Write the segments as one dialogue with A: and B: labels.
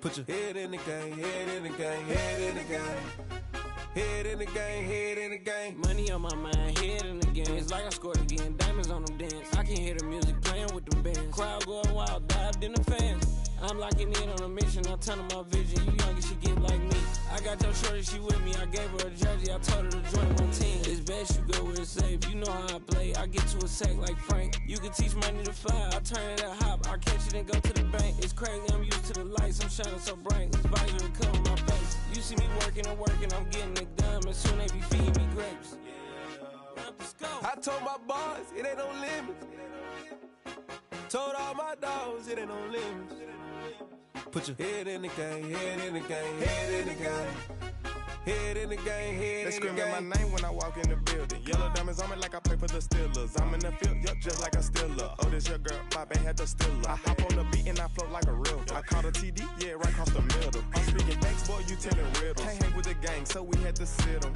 A: Put your head in the game, head in the game, head in the game. Head in the game, head in the game.
B: Money on my mind, head in the game. It's like I scored again, diamonds on them dance. I can hear the music playing with them bands. Crowd going wild, dived in the fans. I'm locking in on a mission, I tell her my vision. You young and she get like me. I got your shorty, she with me. I gave her a jersey, I told her to join my team. It's best you go where it's safe. You know how I play. I get to a sack like Frank. You can teach money to fly. I turn it a hop. I catch it and go to the bank. It's crazy, I'm used to the lights. I'm shining so bright. This visor to cover my face. You see me working and working, I'm getting it done. And soon they be feeding me grapes.
A: I told my boys, it ain't no limits. Told all my dogs, it ain't no limits. Put your head in the game, head in the game, head in the game. Head in the game, head
C: they
A: in the game.
C: They screaming my name when I walk in the building. Yellow diamonds on me like I play for the Steelers. I'm in the field, yup, just like a Steeler. Oh, this your girl, my band had the Steeler. I hop on the beat and I float like a real. I caught a TD, yeah, right across the middle. I'm speaking thanks, boy, you telling riddles. Can't hang with the gang, so we had to sit them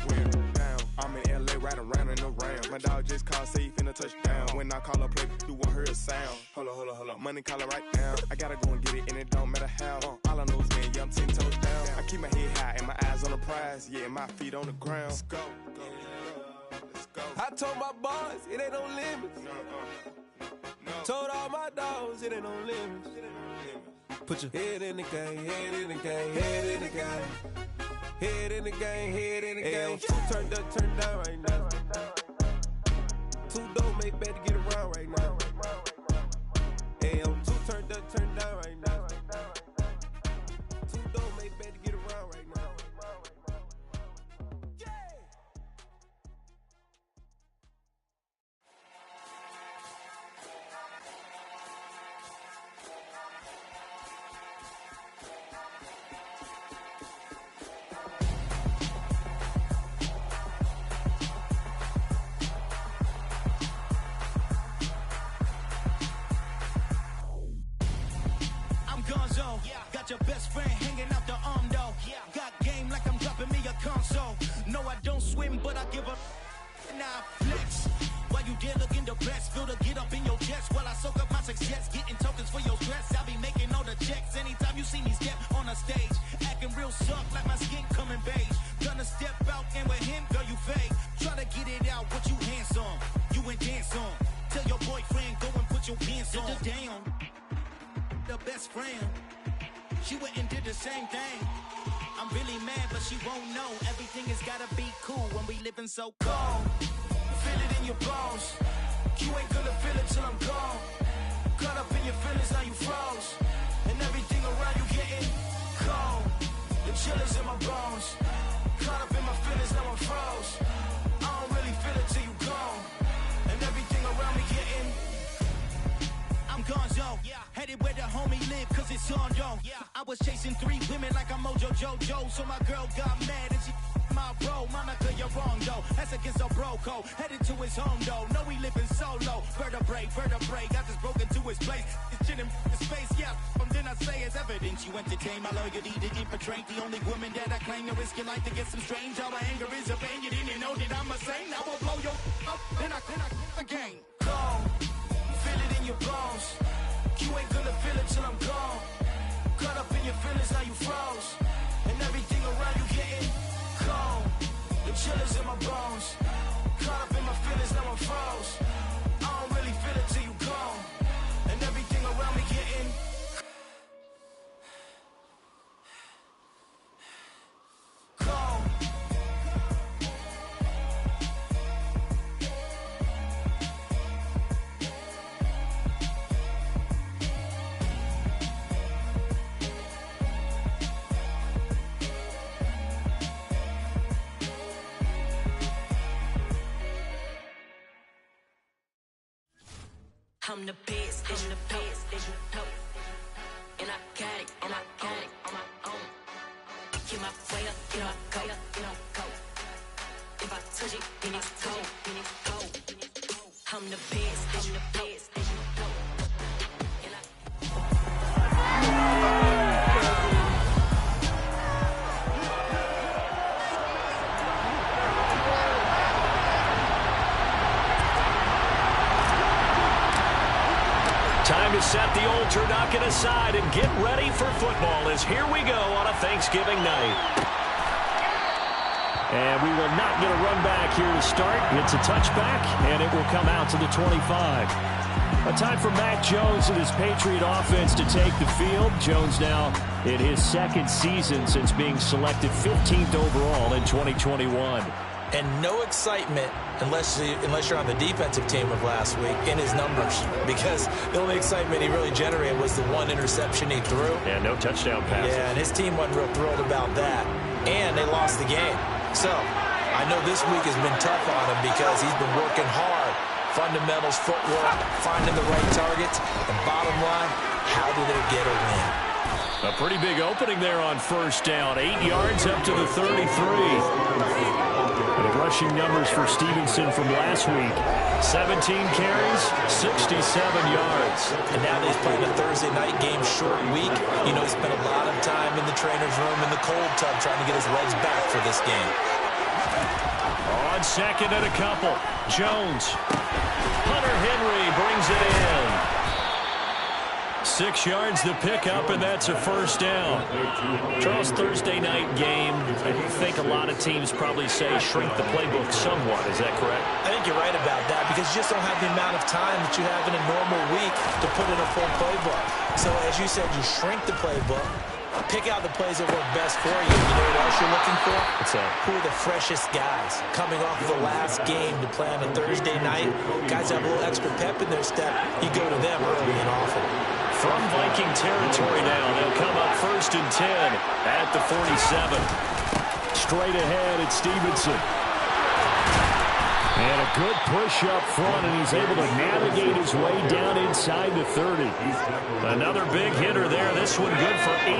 C: down. I'm in LA, riding around and around. My dog just called, say he finna touchdown. When I call a play, you won't hear a sound. Hold up, money calling right now. I gotta go and get it, and it don't matter how. All I know is, man, yeah, I'm 10 toes down. I keep my head high and my eyes on the prize. Yeah, my feet on the ground. Let's go.
A: I told my boys, it ain't no limits.
C: No.
A: Told all my dogs, it ain't no limits. Put your head in the game, head in the game, head in the game. Head in the game, head in the game. Two turned up, turned down right now. Two dope make better get around right now. Hey, two turned up, turned down right now. Two dope make better get around right now.
D: Got your best friend hanging out the arm though. Got game like I'm dropping me a console. No, I don't swim, but I give a now flex. While you there looking depressed, feel the get up in your chest while I soak up my success, getting tokens for your stress. I be making all the checks anytime you see me step on a stage, acting real suck like my skin coming beige. Gonna step out and with him, girl, you fake. Try to get it out, what you handsome, you ain't dance on. Tell your boyfriend go and put your pants on. Damn, the best friend. She went and did the same thing. I'm really mad, but she won't know. Everything has gotta be cool when we living so cold. Feel it in your bones. You ain't gonna feel it till I'm gone. Caught up in your feelings, now you froze. And everything around you getting cold. The chill is in my bones. Caught up in my feelings, now I'm froze. I don't really feel it till you gone. And everything around me getting I'm gonzo, headed where the homie live, cause it's on, yo. I was chasing 3 women like I'm Mojo Jojo, so my girl got mad and she my bro. Monica, you're wrong, though. That's against a bro code. Headed to his home, though. No, he living solo. Vertebrae, got this broken to his place. It's chin in his face, yeah. Then I say it's evidence you entertain my loyalty to infiltrate the only woman that I claim to risk your life to get some strange. All my anger is a pain. You didn't know that I'm a saint. I will blow your up, then I again. Cold. Feel it in your bones. You ain't gonna feel it till I'm gone. Caught up in your feelings, now you froze. And everything around you getting cold. The chill is in my bones. Caught up in my feelings, now I'm froze. I don't really feel it till you gone. And everything around me getting cold.
E: I'm the best, and the best, and you know. And I got it, and I got it on my own. Get my way up, get my go, get my go. If I touch it, then it's cold, then it's cold. I'm the best, and the best, and you know. And
F: Time to set the alternative. ready for football as here we go on a Thanksgiving night.
G: And we will not get a run back here to start. It's a touchback, and it will come out to the 25. A time for Mac Jones and his Patriot offense to take the field. Jones now in his second season since being selected 15th overall in 2021.
H: And no excitement unless you're on the defensive team of last week in his numbers, because the only excitement he really generated was the one interception he threw.
F: And no touchdown passes.
H: Yeah, and his team wasn't real thrilled about that. And they lost the game. So I know this week has been tough on him because he's been working hard. Fundamentals, footwork, finding the right targets. And bottom line, how do they get a win?
G: A pretty big opening there on first down. 8 yards up to the 33. And the rushing numbers for Stevenson from last week. 17 carries, 67 yards.
H: And now that he's playing a Thursday night game, short week, you know, he spent a lot of time in the trainer's room in the cold tub trying to get his legs back for this game.
G: On second and a couple, Jones. Hunter Henry brings it in. 6 yards the pickup, and that's a first down.
F: Charles, Thursday night game, I think a lot of teams probably say shrink the playbook somewhat. Is that correct?
H: I think you're right about that because you just don't have the amount of time that you have in a normal week to put in a full playbook. So as you said, you shrink the playbook, pick out the plays that work best for you. You know what else you're looking for?
F: What's that?
H: Who are the freshest guys coming off of the last game to play on a Thursday night? Guys have a little extra pep in their step. You go to them early and often.
G: From Viking territory now, they'll come up 1st and 10 at the 47. Straight ahead, it's Stevenson. And a good push up front, and he's able to navigate his way down inside the 30.
F: Another big hitter there. This one good for 18.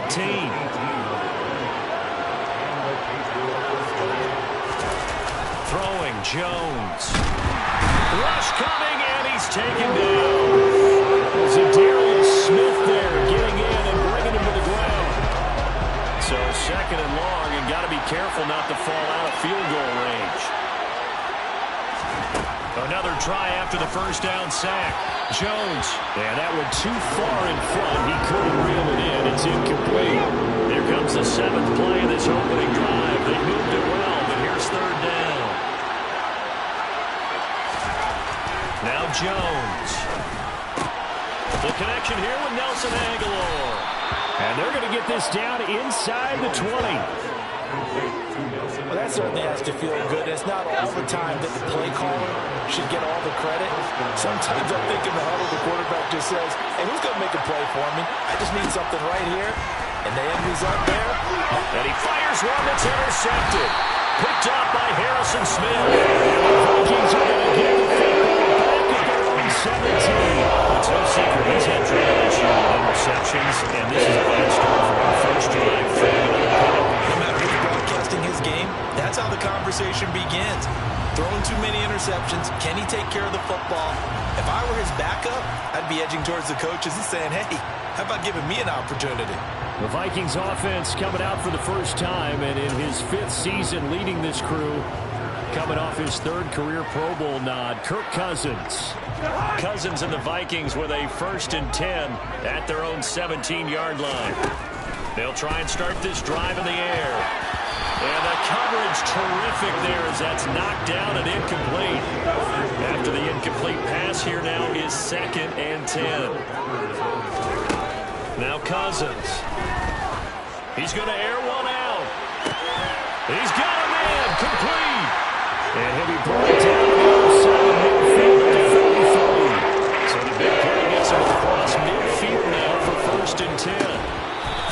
G: Throwing, Jones. Rush coming, and he's taken down. Zadarius Smith there getting in and bringing him to the ground. So second and long, and got to be careful not to fall out of field goal range. Another try after the first down sack. Jones. And that one too far in front. He couldn't reel it in. It's incomplete.
F: Here comes the 7th play of this opening drive. They moved it well, but here's 3rd down.
G: Now Jones. The connection here with Nelson Aguilar. And they're going to get this down inside the 20.
H: Well, that certainly has to feel good. It's not all the time that the play caller should get all the credit. Sometimes I think in the huddle, the quarterback just says, hey, who's going to make a play for me? I just need something right here. And the end result there.
G: And he fires one that's intercepted. Picked up by Harrison Smith. And the Vikings are going to get the football back at their own 17.
F: It's no secret he's had trouble this year with interceptions, and this is a bad start for our first drive.
H: No matter who's broadcasting his game, that's how the conversation begins. Throwing too many interceptions. Can he take care of the football? If I were his backup, I'd be edging towards the coaches and saying, hey, how about giving me an opportunity?
G: The Vikings offense coming out for the first time, and in his 5th season leading this crew, coming off his 3rd career Pro Bowl nod, Kirk Cousins.
F: Cousins and the Vikings with a 1st and 10 at their own 17-yard line. They'll try and start this drive in the air. And the coverage terrific there as that's knocked down and incomplete. After the incomplete pass, here now is 2nd and 10. Now Cousins. He's going to air one out. He's got him in. Complete.
G: And he'll be brought down to the other side midfield at the 43.
F: So the big play gets him across midfield now for 1st and 10.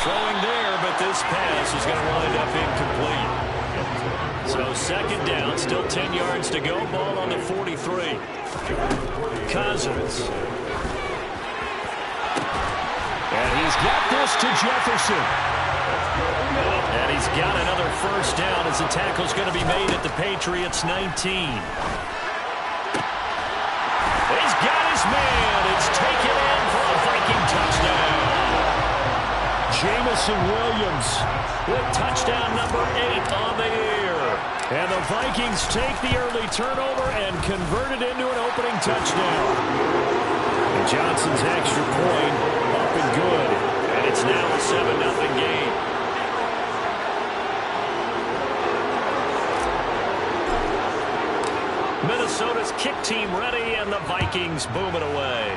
F: Throwing there, but this pass is going to wind up incomplete. So 2nd down, still 10 yards to go. Ball on the 43. Cousins.
G: And he's got this to Jefferson.
F: And he's got another first down as the tackle's going to be made at the Patriots 19.
G: He's got his man. It's taken in for a Viking touchdown. Jamison Williams with touchdown number 8 on the year. And the Vikings take the early turnover and convert it into an opening touchdown. And Johnson's extra point up and good
F: And it's now a 7-0 game. Minnesota's kick team ready, and the Vikings boom it away.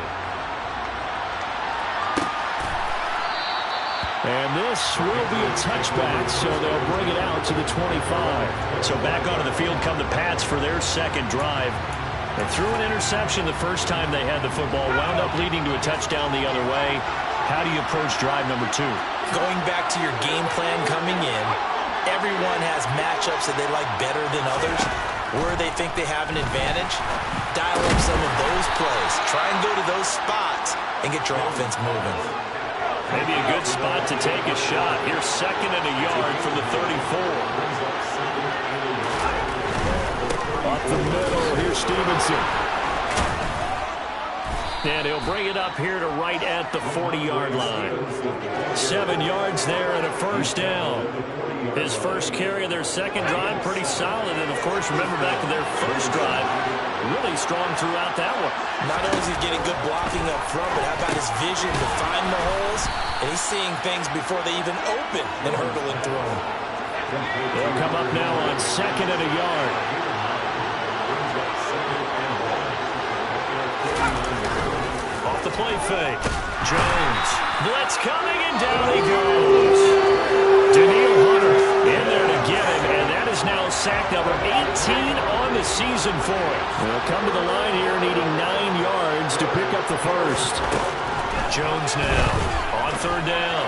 G: And this will be a touchback, so they'll bring it out to the 25.
F: So back onto the field come the Pats for their second drive. They threw an interception the first time they had the football, wound up leading to a touchdown the other way. How do you approach drive number 2?
H: Going back to your game plan coming in, everyone has matchups that they like better than others. Where they think they have an advantage, dial up some of those plays. Try and go to those spots and get your offense moving.
F: Maybe a good spot to take a shot. Here's 2nd and a yard from the 34.
G: Up the middle, here's Stevenson.
F: And he'll bring it up here to right at the 40-yard line. 7 yards there and a first down. His first carry of their second drive, pretty solid. And, of course, remember back to their first drive, really strong throughout that one.
H: Not only is he getting good blocking up front, but how about his vision to find the holes? And he's seeing things before they even open and hurdling through them.
G: They'll come up now on 2nd and a yard.
F: Off the play fake. Jones. Blitz coming, and down he goes. Daniil Hunter in there to get him, and that is now sack number 18 on the season for him.
G: They'll come to the line here needing 9 yards to pick up the first.
F: Jones now on 3rd down.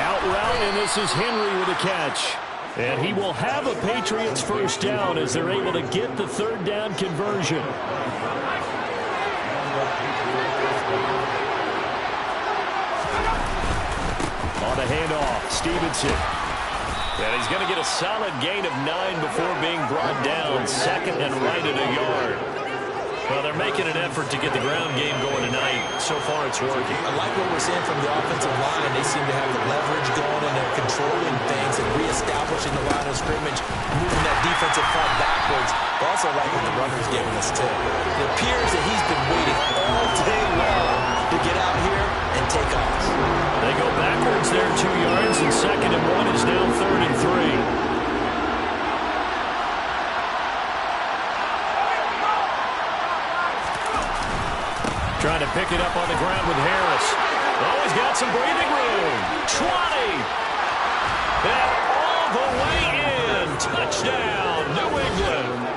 G: Out route, and this is Henry with a catch. And he will have a Patriots first down as they're able to get the 3rd down conversion. On the handoff, Stevenson.
F: And he's going to get a solid gain of 9 before being brought down. 2nd and right at a yard. Well, they're making an effort to get the ground game going tonight. So far, it's working.
H: I like what we're seeing from the offensive line. They seem to have the leverage going, and they're controlling things and reestablishing the line of scrimmage, moving that defensive front backwards. I also like what the runner's giving us, too. It appears that he's been waiting all day long to get out here and take off.
F: They go backwards there 2 yards, and 2nd and 1 is now 3rd and 3. Trying to pick it up on the ground with Harris. Oh, he's got some breathing room. 20. And all the way in. Touchdown, New England.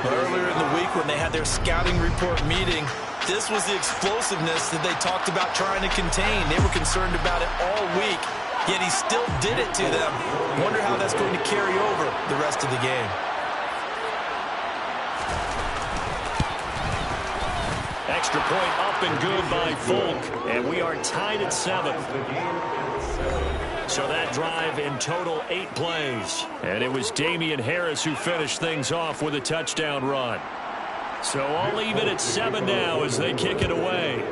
H: Earlier in the week when they had their scouting report meeting, this was the explosiveness that they talked about trying to contain. They were concerned about it all week, yet he still did it to them. Wonder how that's going to carry over the rest of the game.
F: Extra point up and good by Folk, and we are tied at 7. So that drive in total 8 plays. And it was Damian Harris who finished things off with a touchdown run. So I'll leave it at 7 now as they kick it away.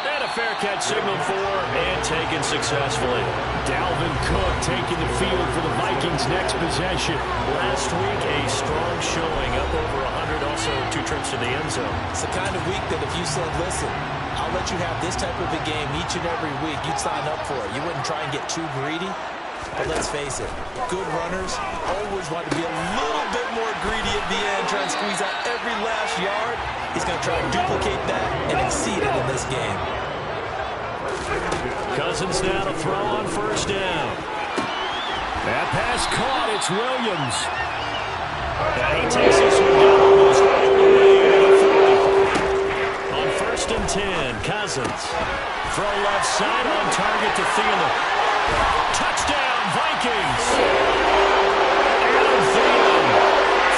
F: And a fair catch signaled for and taken successfully.
G: Dalvin Cook taking the field for the Vikings' next possession.
F: Last week, a strong showing, up over 100, also 2 trips to the end zone.
H: It's the kind of week that if you said, listen, I'll let you have this type of a game each and every week, you'd sign up for it. You wouldn't try and get too greedy. But let's face it, good runners always want to be a little bit more greedy at the end, try and squeeze out every last yard. He's going to try and duplicate that and exceed it in this game.
F: Cousins now to throw on 1st down.
G: That pass caught. It's Williams.
F: And he takes this one down almost all the way to the 40. On 1st and 10, Cousins. Throw left side on target to Thielen. Touchdown, Vikings. Adam Thielen,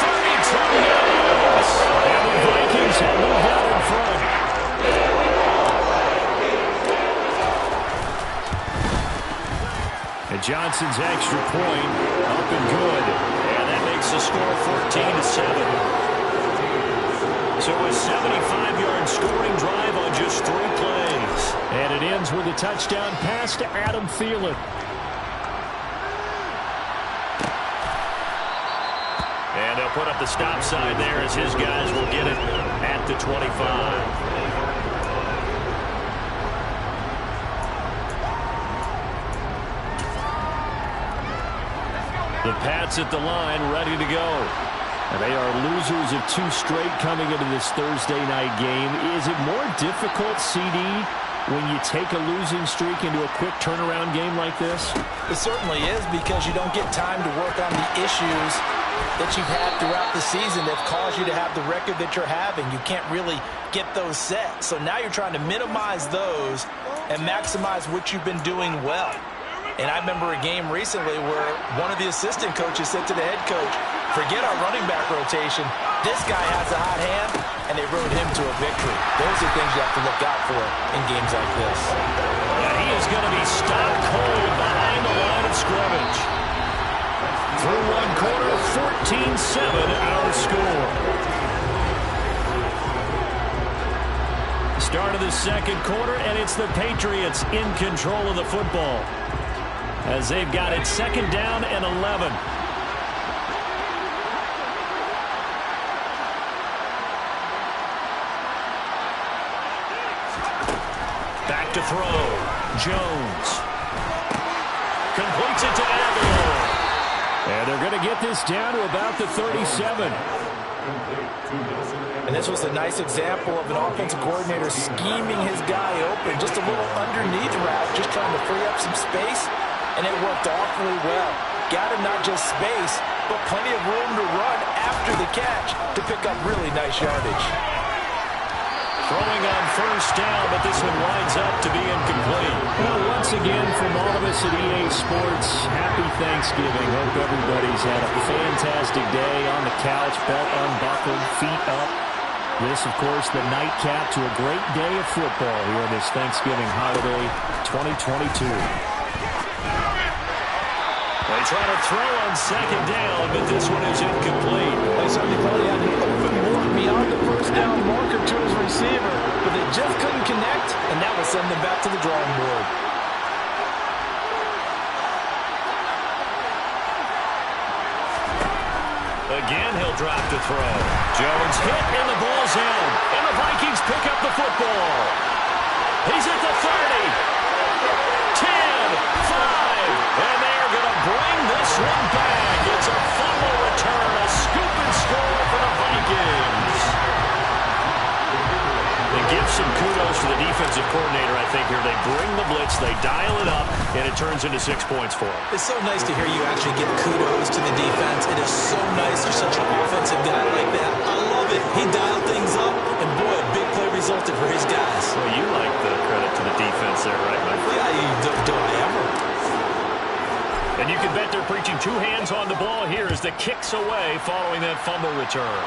F: 32 yards. And the Vikings have moved out in front.
G: And Johnson's extra point up and good.
F: And that makes the score 14-7. So a 75-yard scoring drive on just 3 plays.
G: And it ends with a touchdown pass to Adam Thielen.
F: And they'll put up the stop sign there as his guys will get it at the 25. The Pats at the line, ready to go. And they are losers of 2 straight coming into this Thursday night game. Is it more difficult, CD, when you take a losing streak into a quick turnaround game like this?
H: It certainly is, because you don't get time to work on the issues that you've had throughout the season that caused you to have the record that you're having. You can't really get those set. So now you're trying to minimize those and maximize what you've been doing well. And I remember a game recently where one of the assistant coaches said to the head coach, forget our running back rotation. This guy has a hot hand, and they rode him to a victory. Those are things you have to look out for in games like this.
F: And he is going to be stopped cold behind the line of scrimmage. Through one quarter, 14-7 our score. Start of the second quarter, and it's the Patriots in control of the football, as they've got it second down and 11. Back to throw. Jones. Completes it to Aguilar. And they're going to get this down to about the 37.
H: And this was a nice example of an offensive coordinator scheming his guy open. Just a little underneath route, just trying to free up some space. And it worked awfully well. Got him not just space, but plenty of room to run after the catch to pick up really nice yardage.
F: Throwing on first down, but this one winds up to be incomplete. Well, once again, from all of us at EA Sports, happy Thanksgiving. Hope everybody's had a fantastic day on the couch, belt unbuckled, feet up. This, of course, the nightcap to a great day of football here this Thanksgiving holiday 2022. They try to throw on second down, but this one is incomplete.
H: They certainly probably had an open more beyond the first down marker to his receiver, but they just couldn't connect, and that will send them back to the drawing board.
F: Again, he'll drop to throw. Jones hit, and the ball's out. And the Vikings pick up the football. He's at the 30. 10, 5, and they're going to bring this one back. It's a fumble return, a scoop and score for the Vikings. They give some kudos to the defensive coordinator, I think, here. They bring the blitz, they dial it up, and it turns into 6 points for them.
H: It's so nice to hear you actually give kudos to the defense. It is so nice. You're such an offensive guy like that. I love it. He dialed things up, and boy, a big play resulted for his guys.
F: Well, you like the credit to the defense there, right, my friend?
H: Yeah, do I ever?
F: And you can bet they're preaching 2 hands on the ball here as the kick's away following that fumble return.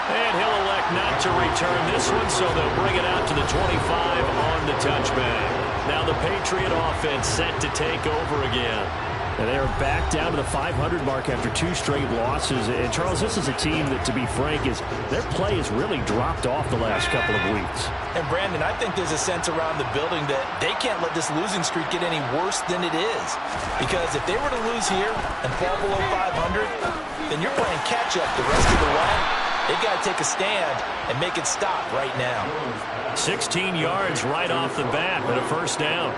F: And he'll elect not to return this one, so they'll bring it out to the 25 on the touchback. Now the Patriot offense set to take over again. And they are back down to the 500 mark after 2 straight losses. And, Charles, this is a team that, to be frank, their play has really dropped off the last couple of weeks.
H: And, Brandon, I think there's a sense around the building that they can't let this losing streak get any worse than it is. Because if they were to lose here and fall below 500, then you're playing catch-up the rest of the way. They've got to take a stand and make it stop right now.
F: 16 yards right off the bat and a first down.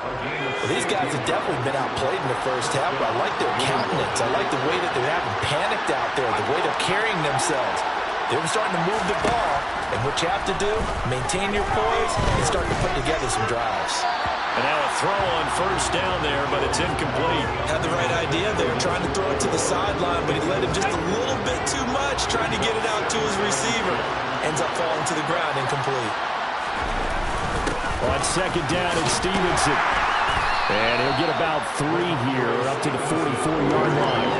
H: Well, these guys have definitely been outplayed in the first half, but I like their countenance. I like the way that they're having panicked out there, the way they're carrying themselves. They're starting to move the ball, and what you have to do, maintain your poise and start to put together some drives.
F: And now a throw on first down there, but it's incomplete.
H: Had the right idea there, trying to throw it to the sideline, but he led him just a little bit too much, trying to get it out to his receiver. Ends up falling to the ground, incomplete.
F: On second down, it's Stevenson. And he'll get about 3 here, up to the 44-yard line.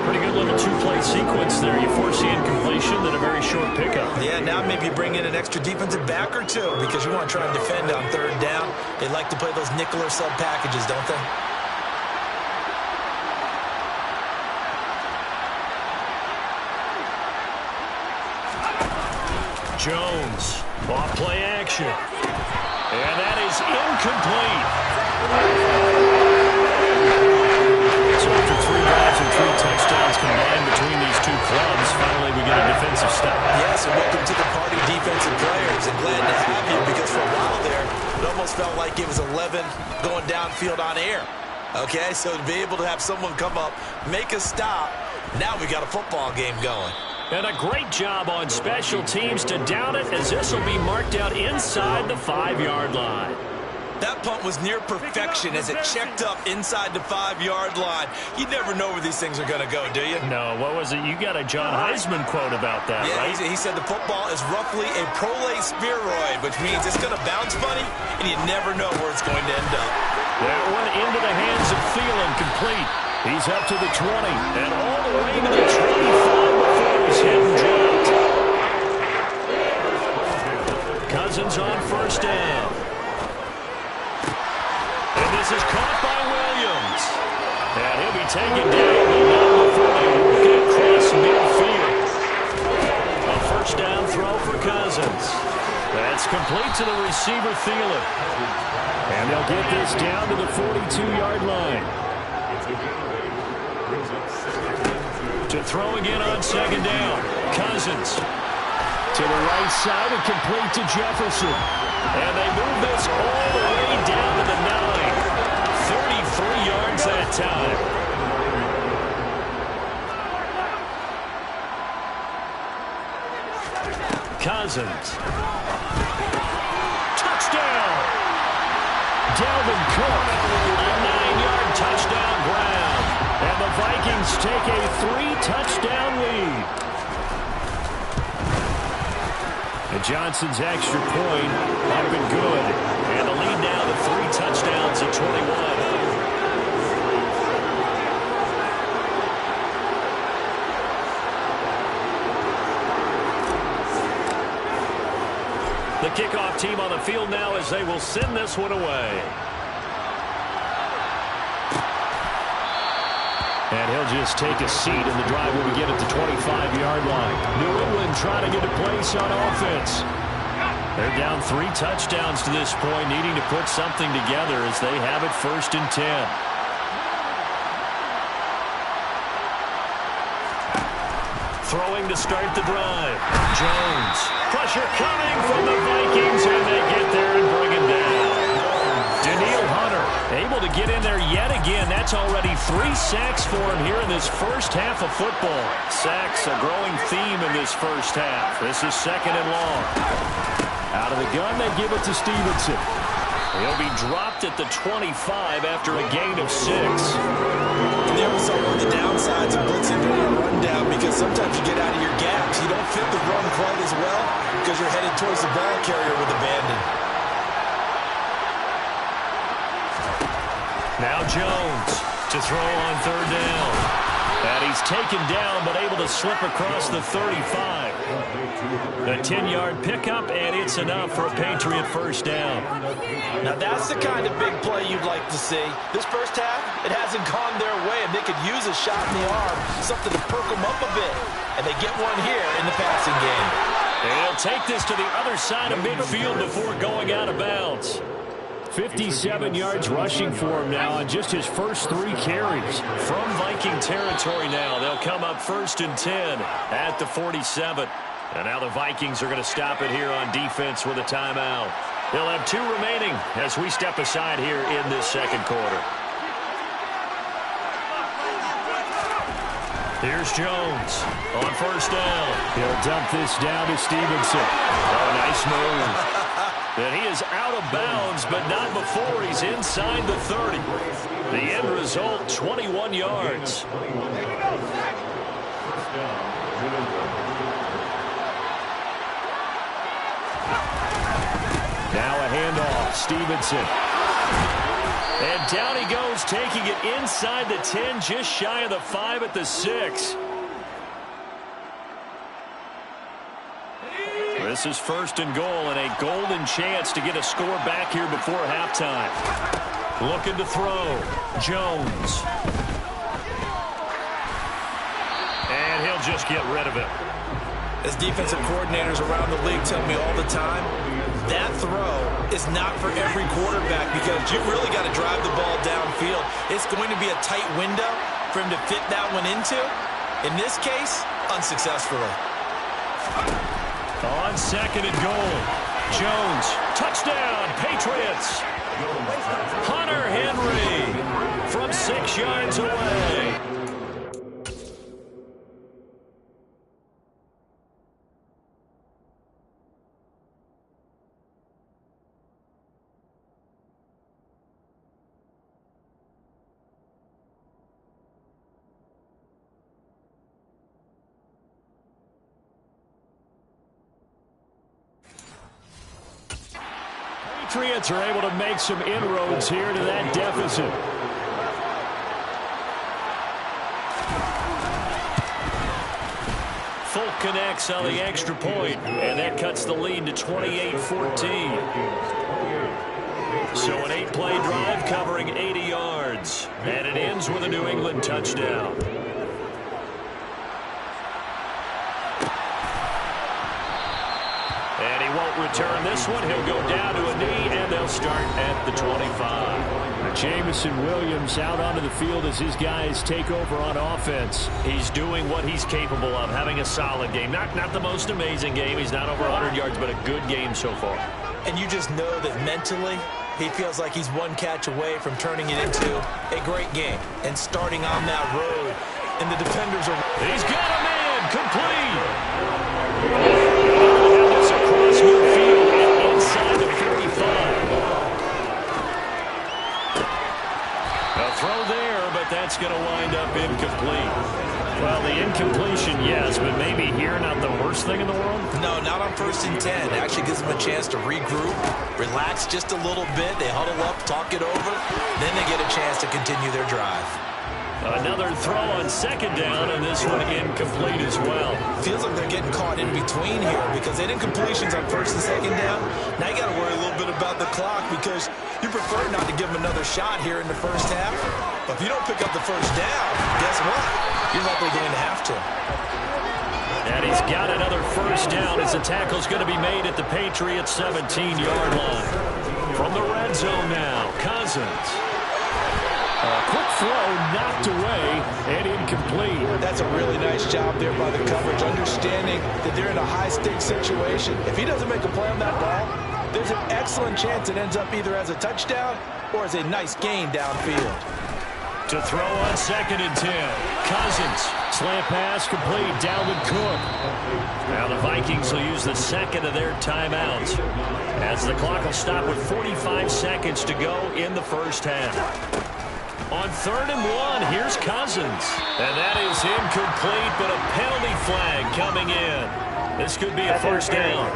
F: Pretty good little 2-play sequence there. You force the incompletion, then a very short pickup.
H: Yeah, now maybe you bring in an extra defensive back or 2 because you want to try and defend on third down. They like to play those nickel or sub packages, don't they?
F: Jones, off play action. And that is incomplete. So after 3 drives and 3 touchdowns combined between these two clubs, finally we get a defensive stop.
H: Yes, and welcome to the party, defensive players, and glad to have you because for a while there, it almost felt like it was 11 going downfield on air. Okay, so to be able to have someone come up, make a stop, now we got a football game going.
F: And a great job on special teams to down it, as this will be marked out inside the 5-yard line.
H: That punt was near perfection as it checked up inside the 5-yard line. You never know where these things are going to go, do you?
F: No, what was it? You got a John Heisman quote about that,
H: yeah,
F: right?
H: He said the football is roughly a prolate spheroid, which means it's going to bounce funny, and you never know where it's going to end up.
F: That one into the hands of Thielen, complete. He's up to the 20, and all the way to the 25 before he's hit and dropped. Cousins on first down. This is caught by Williams. And he'll be taken down, but not before they work it across midfield. A first down throw for Cousins. That's complete to the receiver, Thielen. And they'll get this down to the 42-yard line. To throw again on second down. Cousins to the right side and complete to Jefferson. And they move this all the way down to the 9. 33 yards that time. Cousins. Touchdown. Dalvin Cook. A 9-yard touchdown ground. And the Vikings take a 3-touchdown lead. And Johnson's extra point up and good. And the lead now to 3 touchdowns at 21. The kickoff team on the field now as they will send this one away. And he'll just take a seat, and the drive will begin at the 25-yard line. New England trying to get a place on offense. They're down 3 touchdowns to this point, needing to put something together as they have it 1st and 10. Throwing to start the drive. Jones. Pressure coming from the Vikings, and they get there and bring him down. Daniil Hunter able to get in there yet again. That's already 3 sacks for him here in this first half of football. Sacks, a growing theme in this first half. This is 2nd and long. Out of the gun, they give it to Stevenson. He'll be dropped at the 25 after a gain of 6.
H: There was some of the downsides of blitzing during a rundown because sometimes you get out of your gaps. You don't fit the run quite as well because you're headed towards the ball carrier with abandon.
F: Now Jones to throw on 3rd down. And he's taken down but able to slip across the 35. A 10-yard pickup, and it's enough for a Patriot first down.
H: Now that's the kind of big play you'd like to see. This first half, it hasn't gone their way, and they could use a shot in the arm, something to perk them up a bit. And they get one here in the passing game.
F: And he'll take this to the other side of midfield before going out of bounds. 57 yards rushing for him now on just his first 3 carries. From Viking territory now, they'll come up 1st and 10 at the 47. And now the Vikings are going to stop it here on defense with a timeout. They'll have 2 remaining as we step aside here in this 2nd quarter. Here's Jones on 1st down. He'll dump this down to Stevenson. Oh, nice move. And he is out of bounds, but not before he's inside the 30. The end result, 21 yards. Now a handoff, Stevenson. And down he goes, taking it inside the 10, just shy of the 5 at the 6. This is 1st and goal, and a golden chance to get a score back here before halftime. Looking to throw. Jones. And he'll just get rid of it.
H: As defensive coordinators around the league tell me all the time, that throw is not for every quarterback because you really got to drive the ball downfield. It's going to be a tight window for him to fit that one into. In this case, unsuccessfully.
F: On 2nd and goal. Jones, touchdown, Patriots. Hunter Henry from 6 yards away. Patriots are able to make some inroads here to that deficit. Folk connects on the extra point, and that cuts the lead to 28-14. So an 8-play drive covering 80 yards, and it ends with a New England touchdown. And he won't return this one. He'll go down to a knee, and they'll start at the 25.
G: Jamison Williams out onto the field as his guys take over on offense.
F: He's doing what he's capable of, having a solid game. Not the most amazing game. He's not over 100 yards, but a good game so far.
H: And you just know that mentally he feels like he's one catch away from turning it into a great game and starting on that road. And the defenders are...
F: He's got a man complete. Across midfield and inside the 35. A throw there, but that's going to wind up incomplete.
G: Well, the incompletion, yes, but maybe here not the worst thing in the world?
H: No, not on 1st and 10. It actually gives them a chance to regroup, relax just a little bit. They huddle up, talk it over. Then they get a chance to continue their drive.
F: Another throw on 2nd down, and this one incomplete as well.
H: Feels like they're getting caught in between here because they did incompletions on 1st and 2nd down. Now you got to worry a little bit about the clock because you prefer not to give them another shot here in the first half. But if you don't pick up the first down, guess what? You're likely going to have to.
F: And he's got another first down as the tackle's going to be made at the Patriots' 17-yard line. From the red zone now, Cousins.
G: A quick throw knocked away and incomplete.
H: That's a really nice job there by the coverage, understanding that they're in a high-stakes situation. If he doesn't make a play on that ball, there's an excellent chance it ends up either as a touchdown or as a nice gain downfield.
F: To throw on 2nd and 10. Cousins.
G: Slant pass complete. Dalvin Cook.
F: Now the Vikings will use the second of their timeouts as the clock will stop with 45 seconds to go in the first half. On 3rd and 1, here's Cousins. And that is incomplete, but a penalty flag coming in. This could be a first down.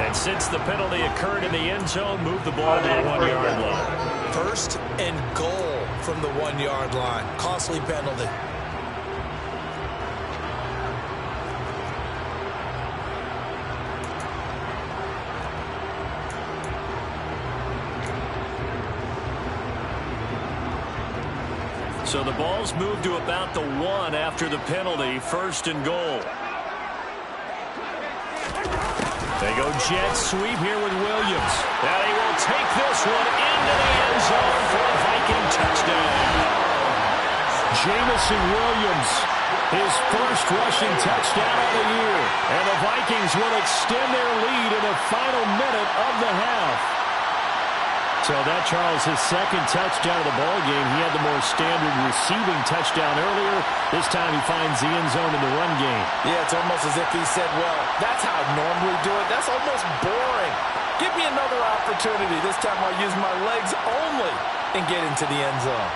F: And since the penalty occurred in the end zone, move the ball to the 1-yard line.
H: 1st and goal from the 1-yard line. Costly penalty.
F: So the ball's moved to about the 1 after the penalty. 1st and goal. They go jet sweep here with Williams. And he will take this one into the end zone for a Viking touchdown.
G: Jamison Williams, his first rushing touchdown of the year.
F: And the Vikings will extend their lead in the final minute of the half.
G: So that, Charles, his 2nd touchdown of the ball game. He had the more standard receiving touchdown earlier. This time he finds the end zone in the run game.
H: Yeah, it's almost as if he said, well, that's how I normally do it. That's almost boring. Give me another opportunity. This time I'll use my legs only and get into the end zone.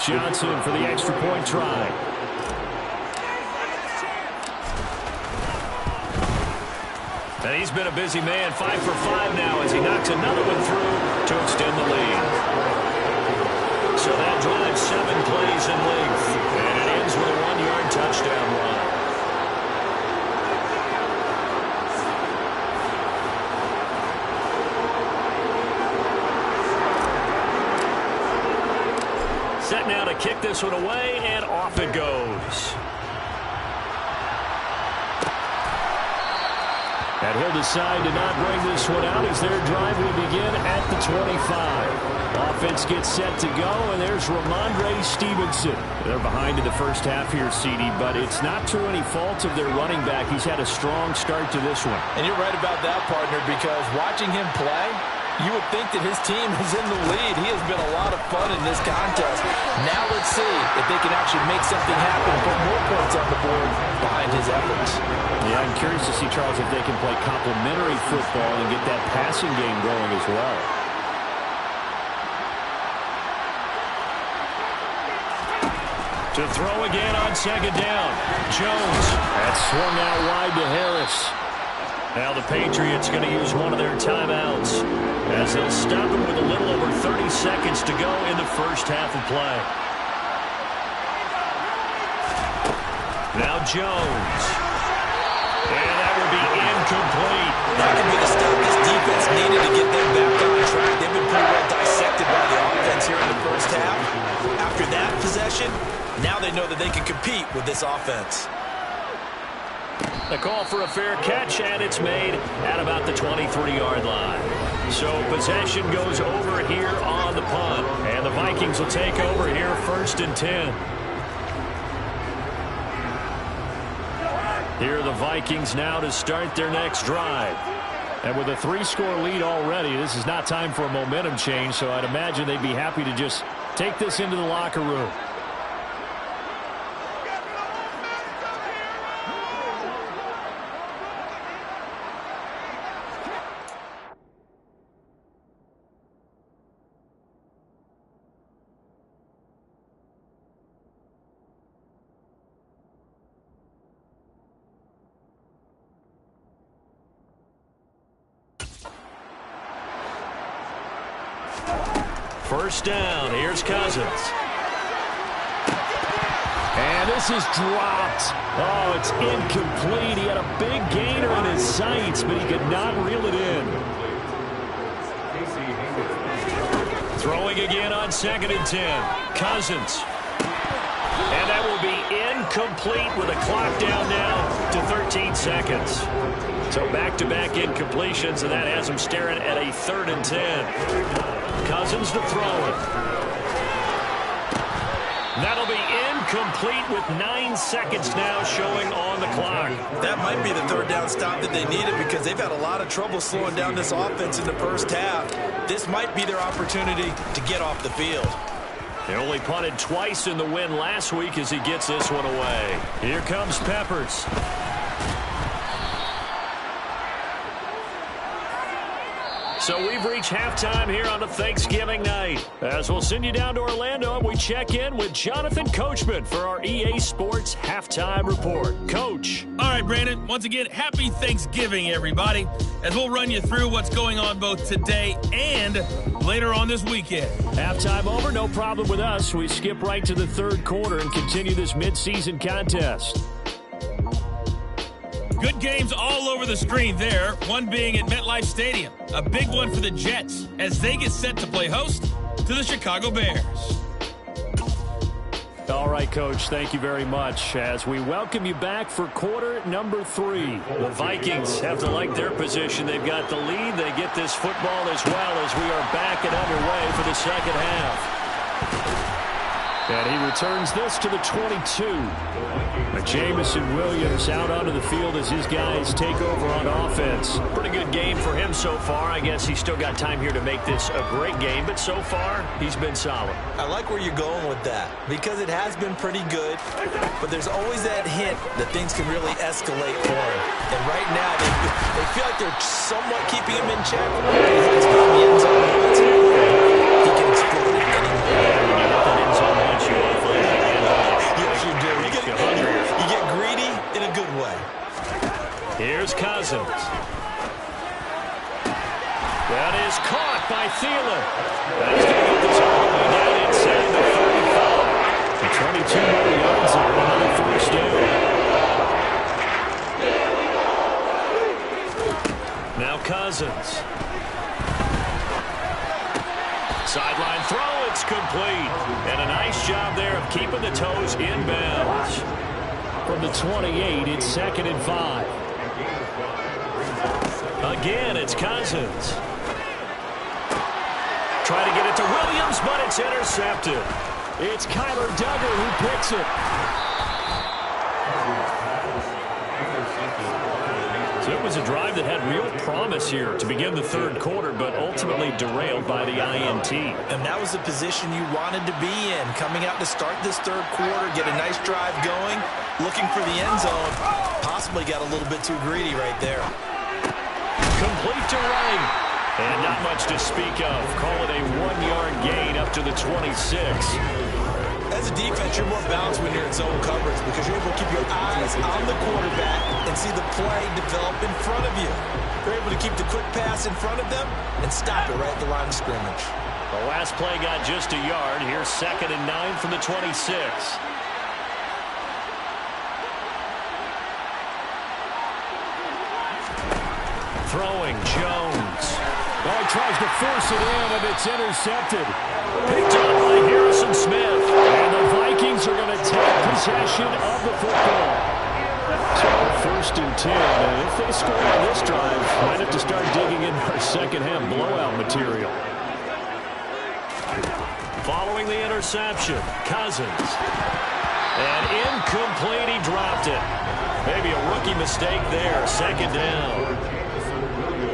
G: Johnson for the extra point try.
F: And he's been a busy man, 5 for 5 now as he knocks another one through to extend the lead. So that drives 7 plays in length, and it ends with a 1-yard touchdown run. Set now to kick this one away, and off it goes. And he'll decide to not bring this one out as their drive will begin at the 25. Offense gets set to go, and there's Ramondre Stevenson. They're behind in the first half here, CD, but it's not through any fault of their running back. He's had a strong start to this one.
H: And you're right about that, partner, because watching him play, you would think that his team is in the lead. He has been a lot of fun in this contest. Now let's see if they can actually make something happen and put more points on the board behind his efforts.
F: Yeah, I'm curious to see, Charles, if they can play complementary football and get that passing game going as well. To throw again on second down. Jones. That's swung out wide to Harris. Now the Patriots going to use one of their timeouts as they'll stop it with a little over 30 seconds to go in the first half of play. Now Jones. And that would be incomplete.
H: That could be the stop this defense needed to get them back on track. They've been pretty well dissected by the offense here in the first half. After that possession, now they know that they can compete with this offense.
F: The call for a fair catch, and it's made at about the 23-yard line. So possession goes over here on the punt, and the Vikings will take over here 1st and 10. Here are the Vikings now to start their next drive. And with a 3-score lead already, this is not time for a momentum change, so I'd imagine they'd be happy to just take this into the locker room. First down, here's Cousins. And this is dropped. Oh, it's incomplete. He had a big gainer in his sights, but he could not reel it in. Throwing again on 2nd and 10. Cousins. And that will be incomplete with a clock down now to 13 seconds. So back-to-back incompletions, and that has him staring at a 3rd and 10. Cousins to throw it. That'll be incomplete with 9 seconds now showing on the clock.
H: That might be the 3rd down stop that they needed because they've had a lot of trouble slowing down this offense in the first half. This might be their opportunity to get off the field.
F: They only punted twice in the win last week as he gets this one away. Here comes Peppers. So we've reached halftime here on a Thanksgiving night. As we'll send you down to Orlando and we check in with Jonathan Coachman for our EA Sports Halftime Report. Coach.
I: All right, Brandon. Once again, happy Thanksgiving, everybody. As we'll run you through what's going on both today and later on this weekend.
F: Halftime over, no problem with us. We skip right to the 3rd quarter and continue this midseason contest.
I: Good games all over the screen there, one being at MetLife Stadium. A big one for the Jets as they get set to play host to the Chicago Bears.
F: All right, Coach, thank you very much. As we welcome you back for quarter number 3. The Vikings have to like their position. They've got the lead. They get this football as well as we are back and underway for the second half. And he returns this to the 22. Jamison Williams out onto the field as his guys take over on offense. Pretty good game for him so far. I guess he's still got time here to make this a great game, but so far, he's been solid.
H: I like where you're going with that because it has been pretty good, but there's always that hint that things can really escalate for him. And right now, they feel like they're somewhat keeping him in check. He has found the end zone once. He can explode it anywhere.
F: When you want that end zone once, you want to find it again.
H: Yes, you do. You get greedy in a good way.
F: Here's Cousins. That is caught by Thielen. That's going to get this all the way down inside the 35. The 22 more yards and another first down. Now Cousins. Sideline throw, it's complete. And a nice job there of keeping the toes inbounds. From the 28, it's 2nd and 5. Again, it's Cousins. Try to get it to Williams, but it's intercepted. It's Kyler Duggar who picks it. So it was a drive that had real promise here to begin the third quarter, but ultimately derailed by the INT.
H: And that was the position you wanted to be in. Coming out to start this third quarter, get a nice drive going, looking for the end zone. Possibly got a little bit too greedy right there.
F: Complete to Wright. And not much to speak of. Call it a 1-yard gain up to the 26.
H: As a defense, you're more balanced when you're in zone coverage because you're able to keep your eyes on the quarterback and see the play develop in front of you. You're able to keep the quick pass in front of them and stop it right at the line of scrimmage.
F: The last play got just a yard. Here's 2nd and 9 from the 26. Throwing, Jones.
G: Oh, he tries to force it in, and it's intercepted.
F: Picked up by Harrison Smith.
G: And the Vikings are going to take possession of the football. So 1st and 10, and if they score on this drive, might have to start digging in our second-half blowout material.
F: Following the interception, Cousins. And incomplete, he dropped it. Maybe a rookie mistake there, 2nd down.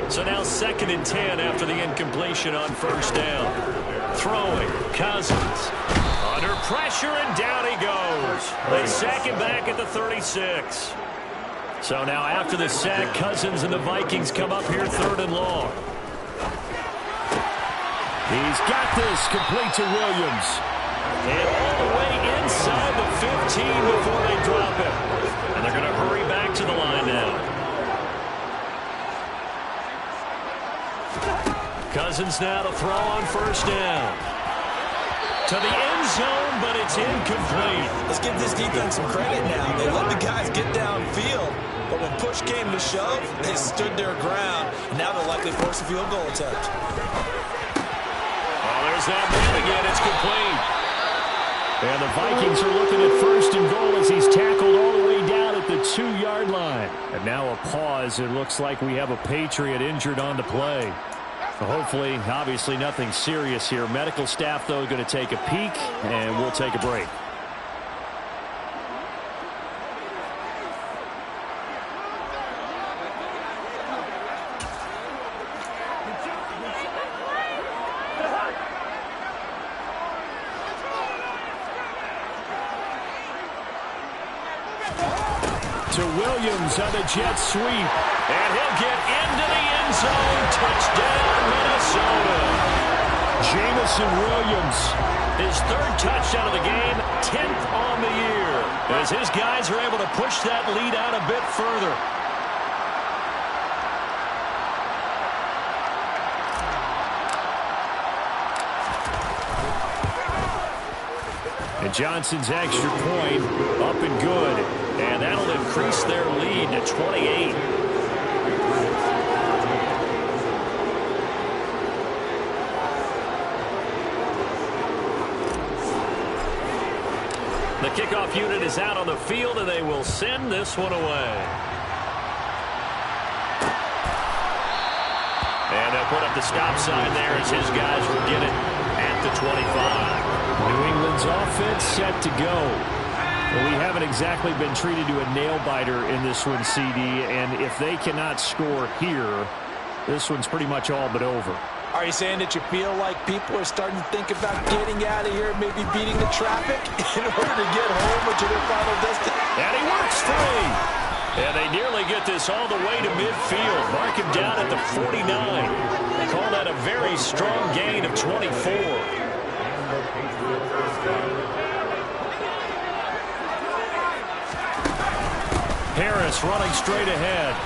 F: So now 2nd and 10 after the incompletion on 1st down. Throwing, Cousins. Under pressure, and down he goes. They sack him back at the 36. So now after the sack, Cousins and the Vikings come up here 3rd and long.
G: He's got this, complete to Williams.
F: And all the way inside the 15 before they drop it. And they're going to hurry back to the line now. Cousins now to throw on 1st down. To the end zone, but it's incomplete.
H: Let's give this defense some credit now. They let the guys get downfield, but when push came to shove, they stood their ground. Now they'll likely force a field goal attempt.
F: Oh, there's that man again. It's complete.
G: And the Vikings are looking at 1st and goal as he's tackled all the way down at the 2-yard line. And now a pause. It looks like we have a Patriot injured on the play. Hopefully, obviously nothing serious here. Medical staff, though, going to take a peek, and we'll take a break. To Williams on the jet sweep.
F: And he'll get into the end zone. Touchdown, Minnesota.
G: Jamison Williams.
F: His 3rd touchdown of the game, 10th on the year. As his guys are able to push that lead out a bit further.
G: And Johnson's extra point up and good.
F: And that'll increase their lead to 28. The kickoff unit is out on the field, and they will send this one away. And they'll put up the stop sign there as his guys will get it at the 25.
G: New England's offense set to go. Well, we haven't exactly been treated to a nail-biter in this one, CD, and if they cannot score here, this one's pretty much all but over.
H: Are you saying that you feel like people are starting to think about getting out of here, maybe beating the traffic in order to get home or to their final destination?
F: And he works free. And they nearly get this all the way to midfield. Mark him down at the 49. They call that a very strong gain of 24.
G: Harris running straight ahead.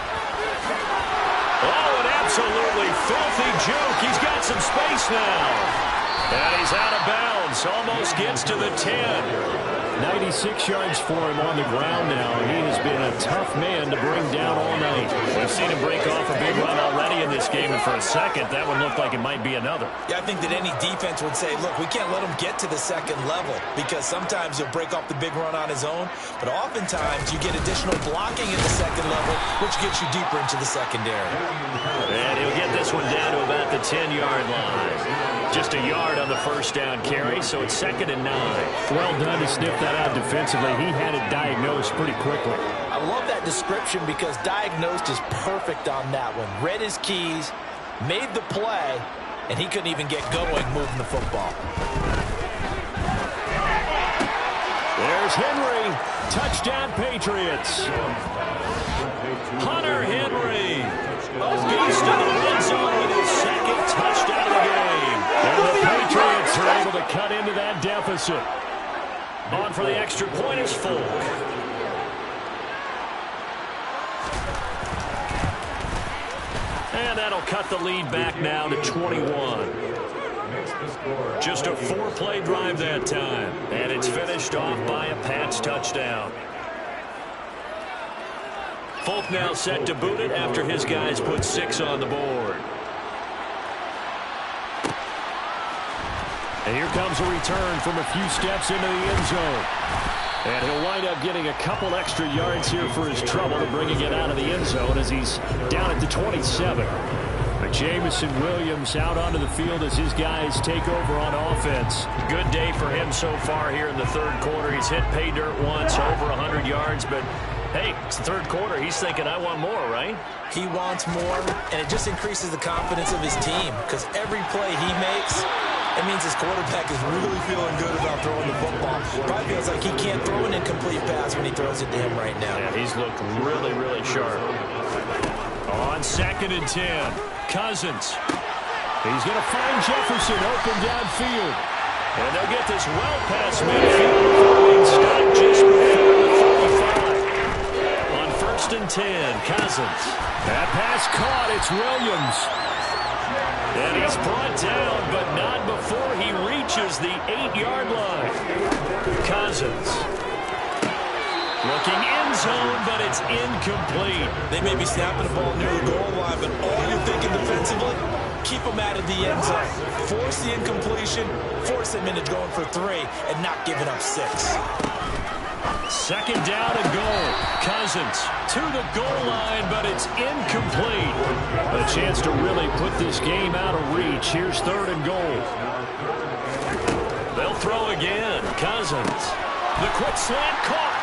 F: Oh, an absolutely filthy juke. He's got some space now. And he's out of bounds. Almost gets to the 10.
G: 96 yards for him on the ground now. He has been a
F: tough man to bring down all night. We've seen him break off a big run already in this game, and for a second, that one looked like it might be another.
H: Yeah, I think that any defense would say, look, we can't let him get to the second level because sometimes he'll break off the big run on his own, but oftentimes you get additional blocking at the second level, which gets you deeper into the secondary.
F: And he'll get this one down to about the 10-yard line. Just a yard on the first down carry, so it's 2nd and 9.
G: Well done to sniff that out defensively. He had it diagnosed pretty quickly.
H: I love that description because diagnosed is perfect on that one. Read his keys, made the play, and he couldn't even get going moving the football.
G: There's Henry. Touchdown, Patriots.
F: Hunter Henry. A beast in the end zone with his 2nd touchdown of the game.
G: And the Patriots are able to cut into that deficit.
F: On for the extra point is Folk. And that'll cut the lead back now to 21. Just a 4-play drive that time. And it's finished off by a Pats touchdown. Folk now set to boot it after his guys put 6 on the board.
G: And here comes a return from a few steps into the end zone. And he'll wind up getting a couple extra yards here for his trouble and bringing it out of the end zone as he's down at the 27. But Jamison Williams out onto the field as his guys take over on offense.
F: Good day for him so far here in the 3rd quarter. He's hit pay dirt once, over 100 yards, but hey, it's the 3rd quarter. He's thinking, I want more, right?
H: He wants more, and it just increases the confidence of his team because every play he makes, it means his quarterback is really feeling good about throwing the football. Probably feels like he can't throw an incomplete pass when he throws it to him right now.
F: Yeah, he's looked really, really sharp.
G: On 2nd and 10, Cousins. He's going to find Jefferson open downfield.
F: And they'll get this well past midfield before being stopped just before the 45. On 1st and 10, Cousins.
G: That pass caught. It's Williams.
F: And he's brought down, but not before he reaches the 8-yard line. Cousins. Looking end zone, but it's incomplete.
H: They may be snapping the ball near the goal line, but all you're thinking defensively, keep them out of the end zone. Force the incompletion, force them into going for 3, and not giving up 6.
F: 2nd down and goal. Cousins to the goal line, but it's incomplete.
G: A chance to really put this game out of reach. Here's 3rd and goal.
F: They'll throw again. Cousins. The quick slant caught.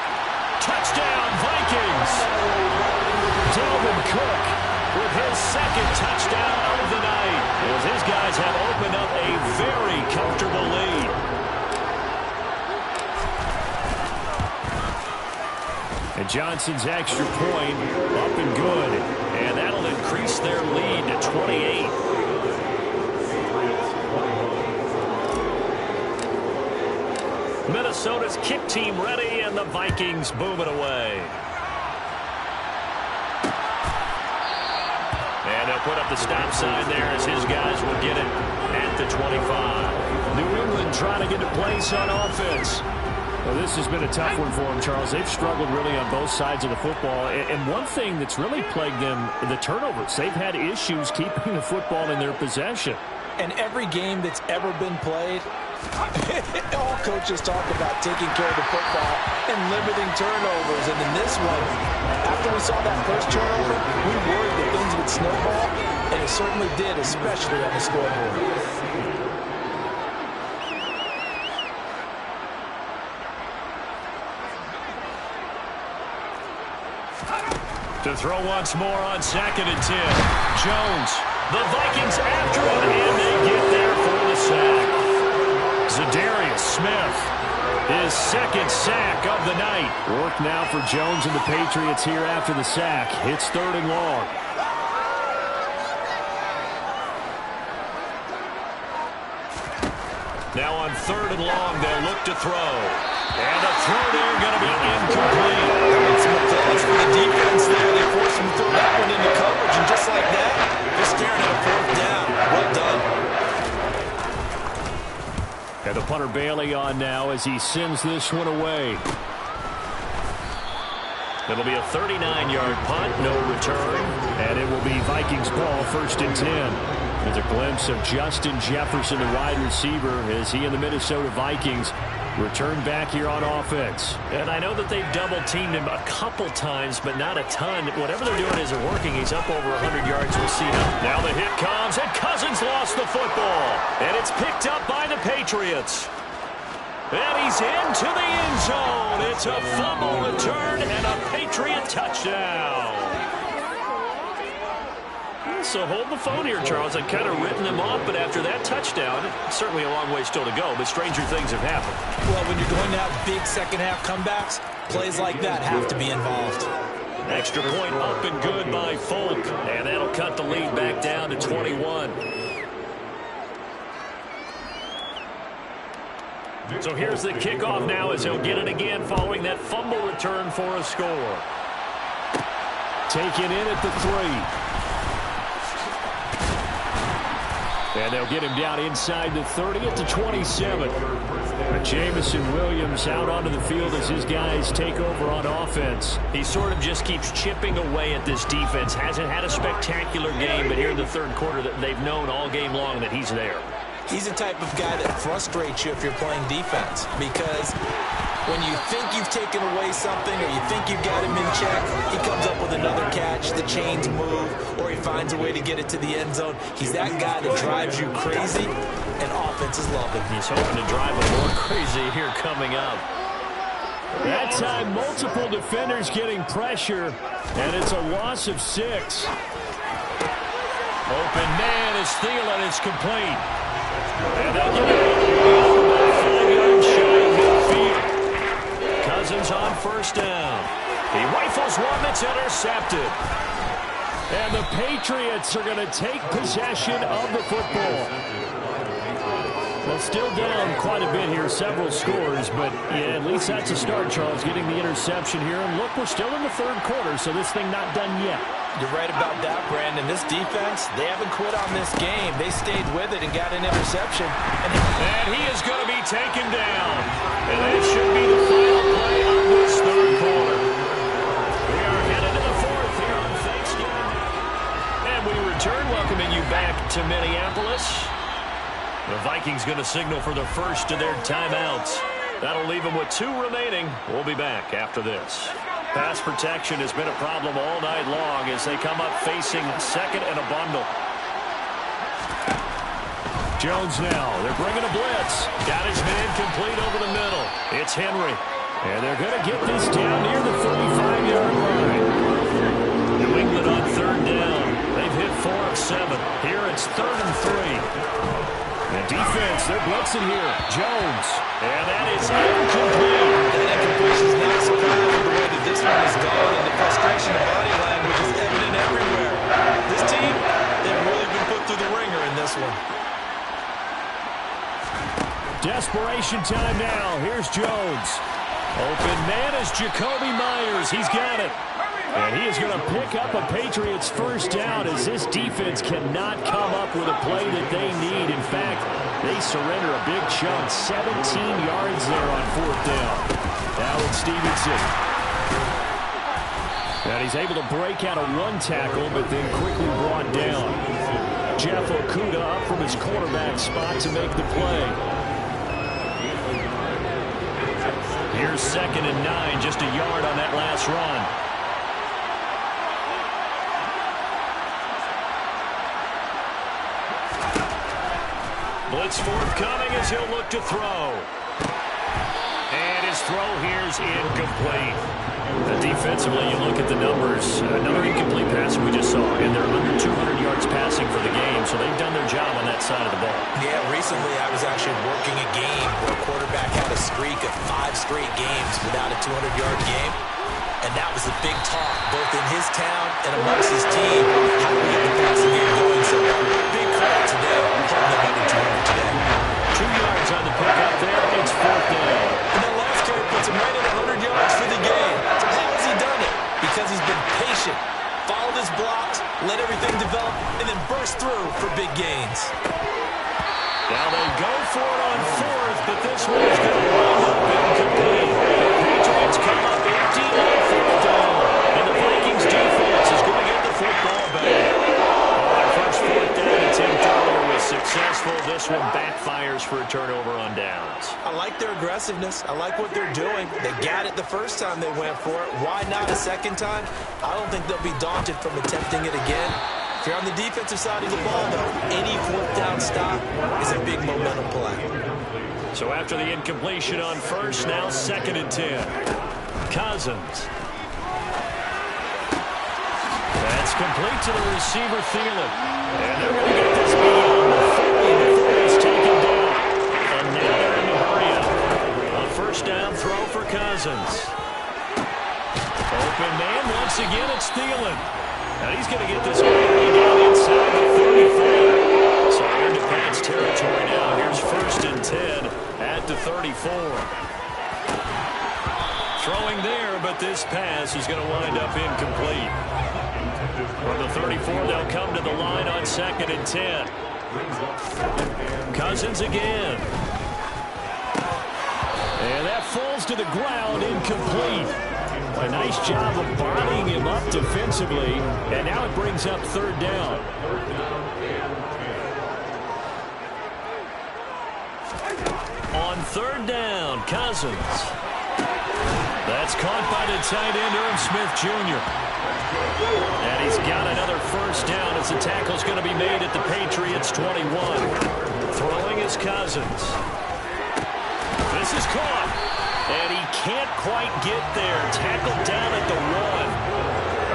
F: Touchdown, Vikings.
G: Dalvin Cook
F: with his 2nd touchdown of the night. As his guys have opened up a very comfortable lead.
G: And Johnson's extra point up and good.
F: And that'll increase their lead to 28. Minnesota's kick team ready, and the Vikings boom it away. And they'll put up the stop sign there as his guys will get it at the 25.
G: New England trying to get a place on offense. Well, this has been a tough one for them, Charles. They've struggled really on both sides of the football. And one thing that's really plagued them, the turnovers. They've had issues keeping the football in their possession.
H: And every game that's ever been played, all coaches talk about taking care of the football and limiting turnovers. And in this one, after we saw that first turnover, we worried that things would snowball, and it certainly did, especially on the scoreboard.
F: To throw once more on 2nd and 10. Jones. The Vikings after him, and they get there for the sack. Zadarius Smith, his 2nd sack of the night.
G: Work now for Jones and the Patriots here after the sack. It's 3rd and long.
F: Now on 3rd and long, they'll look to throw. And the throw there going to be incomplete.
H: It's for the defense there. They forced him to throw that one into coverage, and just like that, they're staring at a 4th down. Well done.
G: And the punter Bailey on now as he sends this one away.
F: It'll be a 39-yard punt, no return.
G: And it will be Vikings ball, 1st and 10. With a glimpse of Justin Jefferson, the wide receiver, as he and the Minnesota Vikings return back here on offense.
F: And I know that they've double-teamed him a couple times, but not a ton. Whatever they're doing isn't working. He's up over 100 yards. We'll see now. Now the hit comes, and Cousins lost the football. And it's picked up by the Patriots. And he's into the end zone. It's a fumble return and a Patriot touchdown. So hold the phone here, Charles. I've kind of written them off, but after that touchdown, certainly a long way still to go, but stranger things have happened.
H: Well, when you're going to have big second-half comebacks, plays like that have to be involved.
F: Extra point up and good by Folk, and that'll cut the lead back down to 21. So here's the kickoff now as he'll get it again following that fumble return for a score.
G: Taken in at the 3. And they'll get him down inside the 30 at the 27. Jamison Williams out onto the field as his guys take over on offense.
F: He sort of just keeps chipping away at this defense. Hasn't had a spectacular game, but here in the third quarter that they've known all game long that he's there.
H: He's the type of guy that frustrates you if you're playing defense, because when you think you've taken away something or you think you've got him in check, he comes up with another catch, the chains move, or he finds a way to get it to the end zone. He's that guy that drives you crazy, and offenses love him.
F: He's hoping to drive him more crazy here coming up.
G: That time, multiple defenders getting pressure, and it's a loss of 6.
F: Open man is Thielen. It's complete. And they'll get it 5 yards shy of midfield. Cousins on 1st down. He rifles one that's intercepted.
G: And the Patriots are going to take possession of the football. Well, still down quite a bit here, several scores, but yeah, at least that's a start, Charles, getting the interception here. And look, we're still in the third quarter, so this thing not done yet.
H: You're right about that, Brandon. This defense, they haven't quit on this game. They stayed with it and got an interception.
F: And he is going to be taken down. And that should be the final play of this third quarter. We are headed to the fourth here on Thanksgiving. And we return, welcoming you back to Minneapolis. The Vikings going to signal for the first of their timeouts. That'll leave them with 2 remaining. We'll be back after this. Pass protection has been a problem all night long as they come up facing second and a bundle.
G: Jones now. They're bringing a blitz.
F: Got his man complete over the middle. It's Henry.
G: And they're going to get this down near the 35-yard line.
F: New England on 3rd down. They've hit 4 of 7. Here it's 3rd and 3.
G: The defense, they're blitzing here. Jones.
F: And that is incomplete.
H: That incompletion is not surprising the way that this one is gone, and the frustration of body language is evident everywhere. This team, they've really been put through the ringer in this one.
G: Desperation time now. Here's Jones. Open man is Jacoby Myers. He's got it. And he is going to pick up a Patriots first down as this defense cannot come up with a play that they need. In fact, they surrender a big chunk, 17 yards there on 4th down. Now it's Stevenson. And he's able to break out of 1 tackle, but then quickly brought down. Jeff Okudah up from his cornerback spot to make the play.
F: Here's 2nd and 9, just a yard on that last run. Blitz forthcoming as he'll look to throw. And his throw here's incomplete. Defensively, you look at the numbers. Another incomplete pass we just saw, and they're under 200 yards passing for the game, so they've done their job on that side of the ball.
H: Yeah, recently I was actually working a game where a quarterback had a streak of 5 straight games without a 200-yard game, and that was a big talk, both in his town and amongst his team. How do we get the passing game going? So big credit to them. Holding them under 200 today.
F: 2 yards on the pickup there. It's 4th down.
H: And that last carry puts him right at 100 yards for the game. So how has he done it? Because he's been patient, followed his blocks, let everything develop, and then burst through for big gains.
F: Now they go for it on 4th, but this one is going to wind up incomplete. The Patriots come up empty on 4th down. players for a turnover on downs.
H: I like their aggressiveness. I like what they're doing. They got it the first time they went for it. Why not a second time? I don't think they'll be daunted from attempting it again. If you're on the defensive side of the ball, though, any fourth down stop is a big momentum play.
F: So after the incompletion on first, now 2nd and 10. Cousins. That's complete to the receiver, Thielen. And they're going to get this beyond the 40 before he's taken down. And now they're in the hurry up. A first down throw for Cousins. Open man, once again, it's Thielen. And he's going to get this all the way down inside the 34. So they're into Pats territory now. Here's 1st and 10 at the 34. Throwing there, but this pass is going to wind up incomplete. From the 34, they'll come to the line on 2nd and 10. Cousins again. And that falls to the ground, incomplete. A nice job of bodying him up defensively, and now it brings up 3rd down. On 3rd down, Cousins. That's caught by the tight end, Irv Smith Jr. And he's got another first down as the tackle's going to be made at the Patriots' 21. Throwing is Cousins. This is caught. And he can't quite get there. Tackled down at the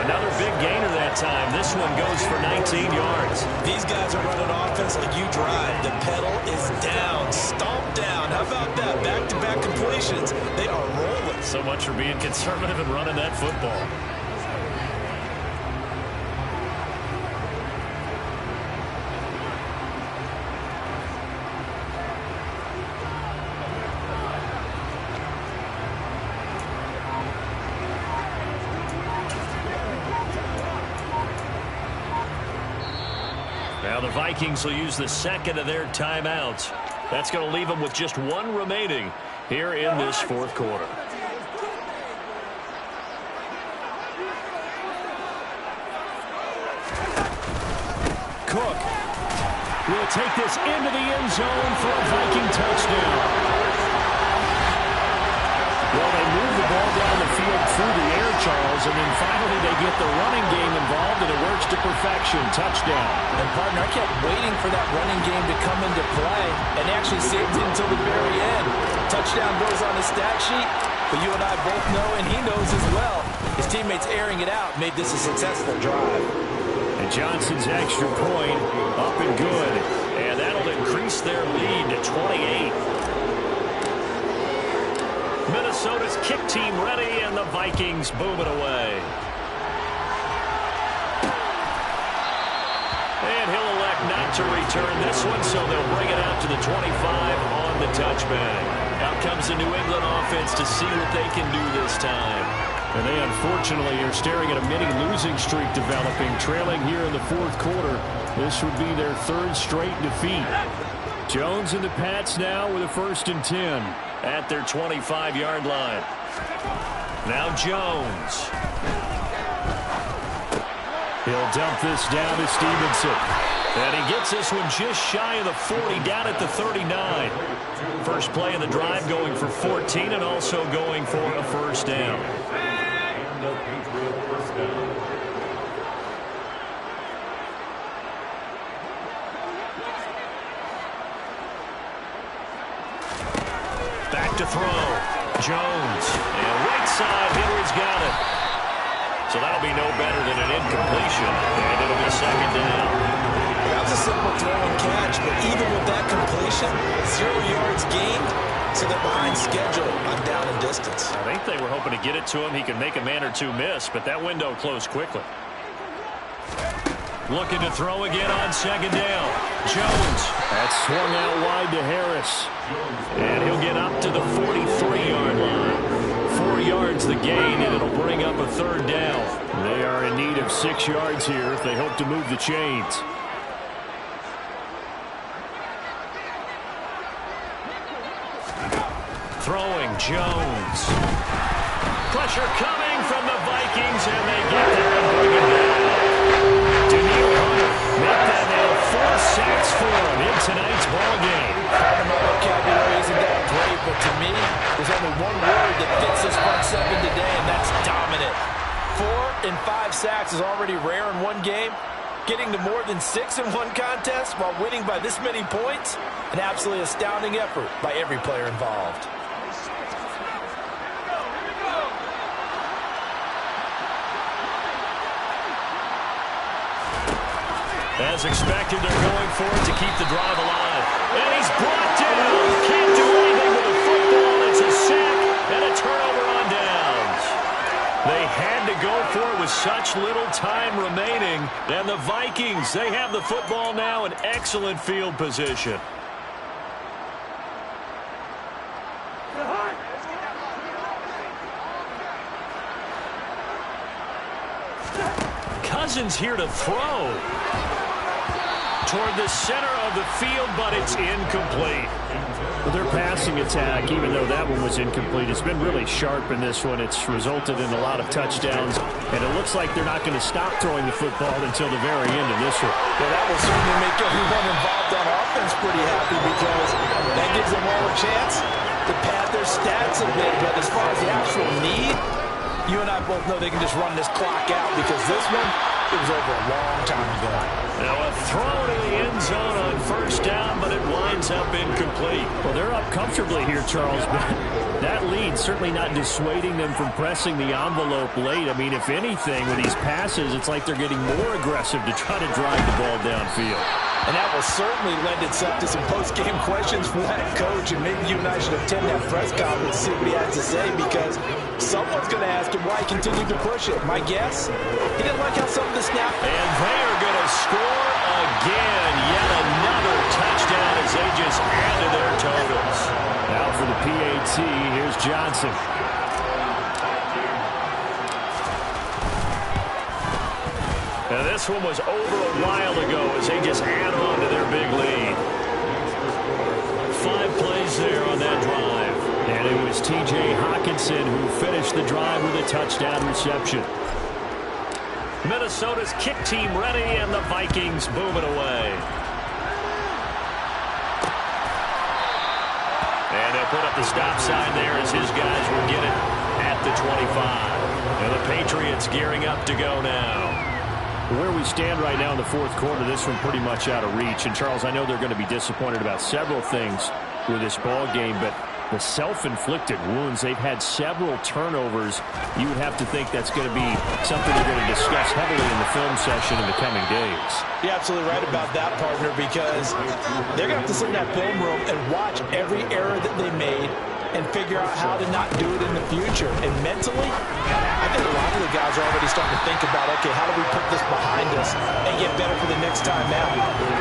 F: 1. Another big gainer that time. This one goes for 19 yards.
H: These guys are running offense like you drive. The pedal is down. Stomp down. How about that? Back-to-back completions. They are rolling.
F: So much for being conservative and running that football. Now the Vikings will use the 2nd of their timeouts. That's going to leave them with just 1 remaining here in this 4th quarter. Cook will take this into the end zone for a Viking touchdown. Well, they move the ball down the field through the air, Charles, and then finally they get the running game involved, and it works to perfection. Touchdown.
H: And, partner, I kept waiting for that running game to come into play and actually saved it until the very end. Touchdown goes on the stat sheet, but you and I both know, and he knows as well, his teammates airing it out made this a successful drive.
F: And Johnson's extra point up and good, and that'll increase their lead to 28. Minnesota's kick team ready, and the Vikings boom it away. And he'll elect not to return this one, so they'll bring it out to the 25 on the touchback. Out comes the New England offense to see what they can do this time. And they unfortunately are staring at a mini losing streak developing, trailing here in the 4th quarter. This would be their 3rd straight defeat. Jones and the Pats now with a 1st and 10 at their 25-yard line. Now Jones. He'll dump this down to Stevenson. And he gets this one just shy of the 40, down at the 39. First play of the drive going for 14 and also going for a first down. Back to throw. Jones. And right side, Henry's got it. So that'll be no better than an incompletion. And it'll be 2nd down.
H: That was a simple throw and catch, but even with that completion, 0 yards gained, so they're behind schedule on down and distance.
F: I think they were hoping to get it to him. He could make a man or two miss, but that window closed quickly. Looking to throw again on 2nd down. Jones. That's swung out wide to Harris. And he'll get up to the 43-yard line. 4 yards the gain, and it'll bring up a 3rd down. They are in need of 6 yards here if they hope to move the chains. Throwing, Jones. Pressure coming from the Vikings, and they get there and bring it down. Daniil Hunter make that now 4 sacks for him in tonight's ball game.
H: and 5 sacks is already rare in one game. Getting to more than 6 in one contest while winning by this many points, an absolutely astounding effort by every player involved.
F: As expected, they're going for it to keep the drive alive. And he's brought down. Can't do anything with the football. It's a sack and a turnover on downs. They had to go for it with such little time remaining. And the Vikings, they have the football now in excellent field position. Cousins here to throw toward the center of the field, but it's incomplete.
G: Well, their passing attack, even though that one was incomplete, it's been really sharp in this one. It's resulted in a lot of touchdowns, and it looks like they're not going to stop throwing the football until the very end of this one.
H: Well, that will certainly make everyone involved on offense pretty happy because that gives them all a chance to pad their stats a bit. But as far as the actual need, you and I both know they can just run this clock out because this one, it was over a long time ago.
F: Now a throw to the end zone on first down, but it winds up incomplete.
G: Well, they're up comfortably here, Charles, but that lead certainly not dissuading them from pressing the envelope late. I mean, if anything, with these passes, it's like they're getting more aggressive to try to drive the ball downfield.
H: And that will certainly lend itself to some post-game questions from that coach, and maybe you and I should attend that press conference to see what he has to say, because someone's going to ask him why he continued to push it. My guess, he didn't like how some of the snap.
F: And they are going to score again. Yet another touchdown as they just add to their totals.
G: Now for the PAT, here's Johnson.
F: Now this one was over a while ago as they just add on to their big lead. 5 plays there on that drive.
G: And it was T.J. Hawkinson who finished the drive with a touchdown reception.
F: Minnesota's kick team ready, and the Vikings boom it away. And they'll put up the stop sign there as his guys will get it at the 25. And the Patriots gearing up to go now.
G: Where we stand right now in the fourth quarter, this one pretty much out of reach. And, Charles, I know they're going to be disappointed about several things with this ball game, but the self-inflicted wounds, they've had several turnovers. You would have to think that's going to be something they're going to discuss heavily in the film session in the coming days.
H: You're absolutely right about that, partner, because they're going to have to sit in that film room and watch every error that they made and figure out how to not do it in the future. And mentally, I think a lot of the guys are already starting to think about, okay, how do we put this behind us and get better for the next time out?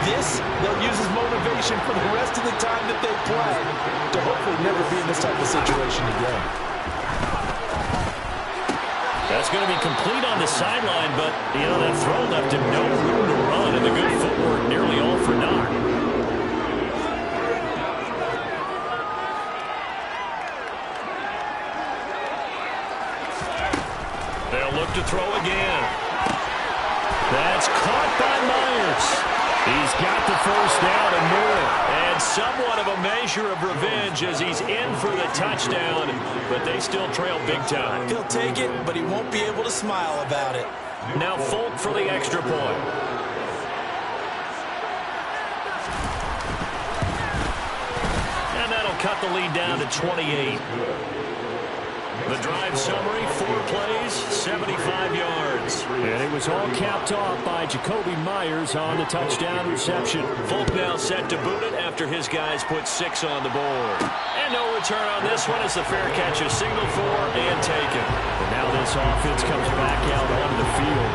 H: This, they'll use as motivation for the rest of the time that they play to hopefully never be in this type of situation again.
F: That's going to be complete on the sideline, but, you know, that throw left him no room to run, and the good footwork nearly all for naught. They'll look to throw again. That's caught by Myers. He's got the first down and more. And somewhat of a measure of revenge as he's in for the touchdown, but they still trail big time.
H: He'll take it, but he won't be able to smile about it.
F: Now Folk for the extra point. And that'll cut the lead down to 28. The drive summary, 4 plays, 75 yards.
G: And it was all capped off by Jacoby Myers on the touchdown reception.
F: Folk now set to boot it after his guys put 6 on the board. And no return on this one as the fair catch is signaled for and taken.
G: And now this offense comes back out onto the field.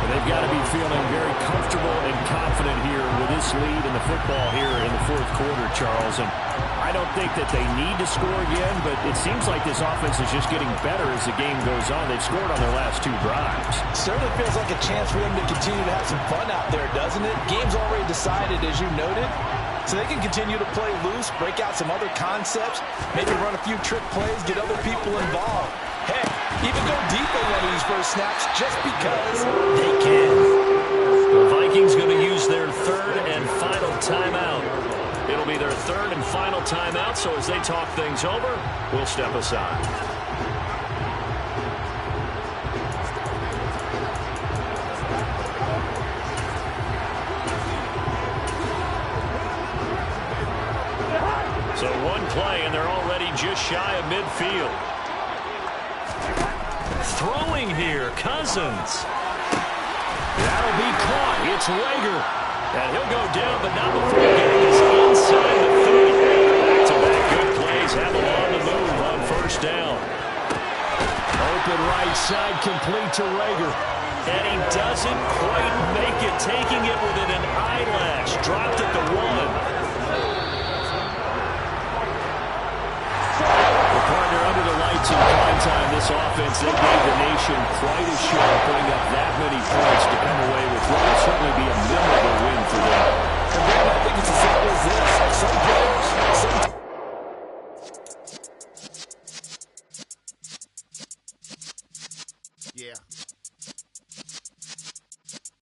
G: And they've got to be feeling very comfortable and confident here with this lead in the football here in the fourth quarter, Charles. And I don't think that they need to score again, but it seems like this offense is just getting better as the game goes on. They've scored on their last 2 drives.
H: Certainly feels like a chance for them to continue to have some fun out there, doesn't it? Game's already decided, as you noted. So they can continue to play loose, break out some other concepts, maybe run a few trick plays, get other people involved. Heck, even go deep on one of these first snaps just because they can.
F: The Vikings going to use their 3rd and final timeout. It'll be their 3rd and final timeout, so as they talk things over, we'll step aside. gain just shy of midfield. Throwing here, Cousins. That'll be caught. It's Rager. And he'll go down, but not before getting us inside the 30. Back-to-back good plays have him on the move on first down. Open right side, complete to Rager. And he doesn't quite make it, taking it within an eyelash. Dropped at the 1. The partner under the lights in prime time. This offense, they gave the nation quite a show, putting up that many points to come away with what will certainly be a memorable win for them.